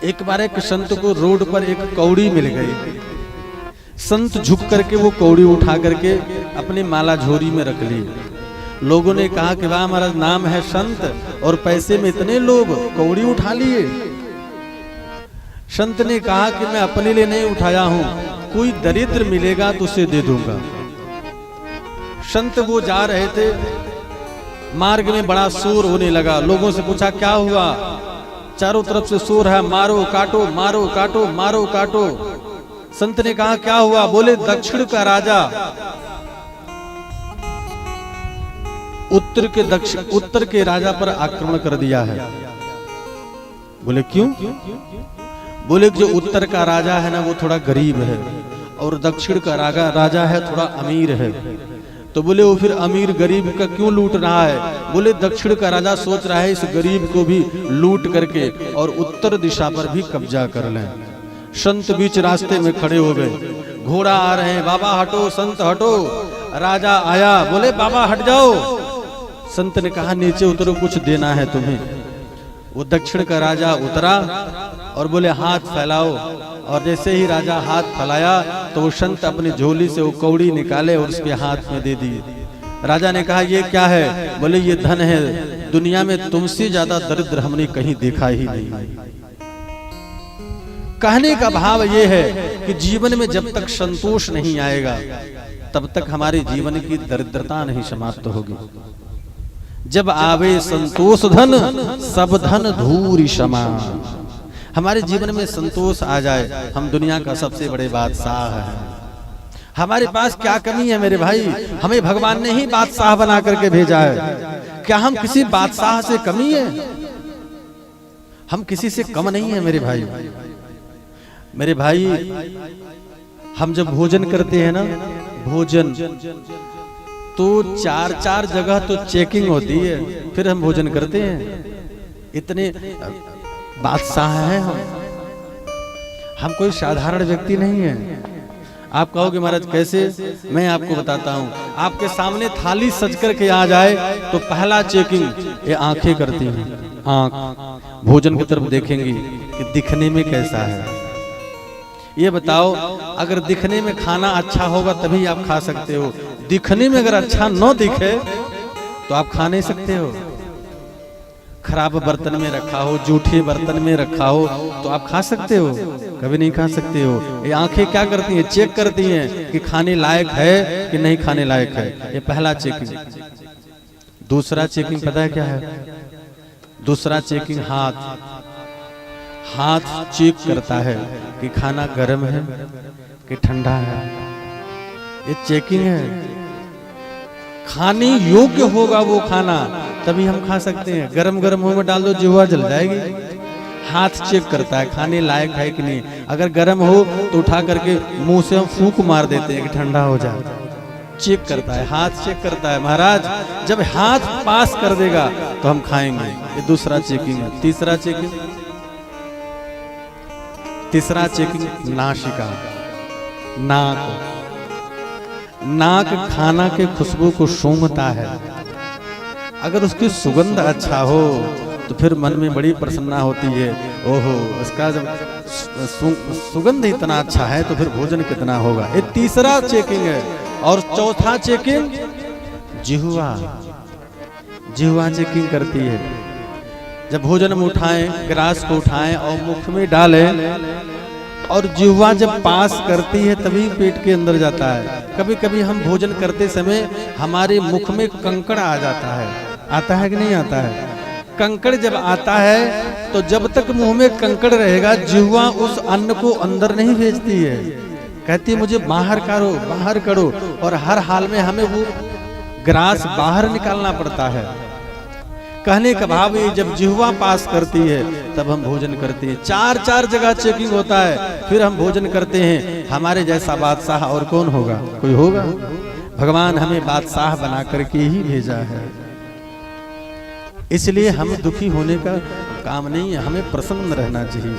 एक बार एक संत को रोड पर एक कौड़ी मिल गई। संत झुक करके वो कौड़ी उठा करके अपनी माला झोरी में रख ली। लोगों ने कहा कि वाह महाराज, नाम है संत और पैसे में इतने लोभ, कौड़ी उठा लिए। संत ने कहा कि मैं अपने लिए नहीं उठाया हूं, कोई दरिद्र मिलेगा तो उसे दे दूंगा। संत वो जा रहे थे, मार्ग में बड़ा शोर होने लगा। लोगों से पूछा क्या हुआ? चारों तरफ से शोर है, मारो काटो, मारो काटो, मारो काटो। संत ने कहा क्या हुआ? बोले दक्षिण का राजा उत्तर के राजा पर आक्रमण कर दिया है। बोले क्यों? बोले जो उत्तर का राजा है ना वो थोड़ा गरीब है और दक्षिण का राजा है थोड़ा अमीर है। तो बोले वो फिर अमीर गरीब का क्यों लूट रहा है? बोले दक्षिण का राजा सोच रहा है इस गरीब को भी लूट करके और उत्तर दिशा पर भी कब्जा कर लें। संत बीच रास्ते में खड़े हो गए, घोड़ा आ रहे हैं, बाबा हटो, संत हटो। राजा आया, बोले बाबा हट जाओ। संत ने कहा नीचे उतरो, कुछ देना है तुम्हें। वो दक्षिण का राजा उतरा और बोले हाथ फैलाओ। और जैसे ही राजा हाथ फैलाया तो वो संत अपनी झोली से वो कौड़ी निकाले और उसके हाथ में दे दी। राजा ने कहा ये क्या है? बोले ये धन है, दुनिया में तुमसे ज्यादा दरिद्र हमने कहीं देखा ही नहीं। कहने का भाव ये है कि जीवन में जब तक संतोष नहीं आएगा तब तक हमारे जीवन की दरिद्रता नहीं समाप्त होगी। जब आवे संतोष धन, सब धन धूरि समान। हमारे जीवन में संतोष आ जाए, हम दुनिया का सबसे बड़े बादशाह हैं। हमारे पास क्या कमी है मेरे भाई? हमें भगवान ने ही बादशाह बना करके भेजा है। क्या हम किसी बादशाह से कमी है? हम किसी से कम नहीं है मेरे भाई। मेरे भाई, हम जब भोजन करते हैं ना, भोजन तो चार जगह तो चेकिंग होती है, फिर हम भोजन करते हैं। इतने बादशाह हैं हम कोई साधारण व्यक्ति नहीं है। आप कहोगे महाराज कैसे? मैं आपको बताता हूँ। आपके सामने थाली सज करके आ जाए तो पहला चेकिंग ये आंखें करती हैं। आंख भोजन की तरफ देखेंगी कि दिखने में कैसा है। ये बताओ, अगर दिखने में खाना अच्छा होगा तभी आप खा सकते हो। दिखने में अगर अच्छा न दिखे तो आप खा नहीं सकते हो। खराब बर्तन में रखा हो, जूठे बर्तन में रखा हो तो आप खा सकते हो? कभी नहीं खा सकते हो। ये आंखें क्या करती हैं? चेक करती हैं कि खाने लायक है कि नहीं खाने लायक है। ये पहला चेकिंग। दूसरा चेकिंग पता है क्या है? दूसरा चेकिंग हाथ चेक करता है कि खाना गर्म है कि ठंडा है। ये चेकिंग है। खाने योग्य होगा वो खाना तभी हम खा सकते हैं। गरम गरम मुंह में डाल दो, जिह्वा जल जाएगी। हाथ चेक करता है खाने लायक है कि नहीं। अगर गरम हो तो उठा करके मुंह से हम फूंक मार देते हैं कि ठंडा हो जाए। चेक करता है, हाथ चेक करता है। महाराज जब हाथ पास कर देगा तो हम खाएंगे। ये दूसरा चेकिंग है। तीसरा चेकिंग नासिका, नाक खाना के खुशबू को सूंघता है। अगर उसकी सुगंध अच्छा हो तो फिर मन में बड़ी प्रसन्नता होती है। ओहो, इसका जब सुगंध इतना अच्छा है तो फिर भोजन कितना होगा। ये तीसरा चेकिंग है। और चौथा चेकिंग जिह्वा चेकिंग करती है। जब भोजन में उठाएं, ग्रास को उठाएं और मुख में डालें और जिह्वा जब पास करती है तभी पेट के अंदर जाता है। कभी कभी हम भोजन करते समय हमारे मुख में कंकड़ आ जाता है। आता है कि नहीं आता है? कंकड़ जब आता है तो जब तक मुंह में कंकड़ रहेगा जिह्वा उस अन्न को अंदर नहीं भेजती है। कहती है मुझे बाहर करो। और हर हाल में हमें वो ग्रास बाहर निकालना पड़ता है। कहने का भाव ये, जब जिह्वा पास करती है तब हम भोजन करते हैं। चार जगह चेकिंग होता है, फिर हम भोजन करते हैं। हमारे जैसा बादशाह और कौन होगा? कोई होगा? भगवान हमें बादशाह बना करके ही भेजा है। इसलिए हमें दुखी होने का काम नहीं है, हमें प्रसन्न रहना चाहिए।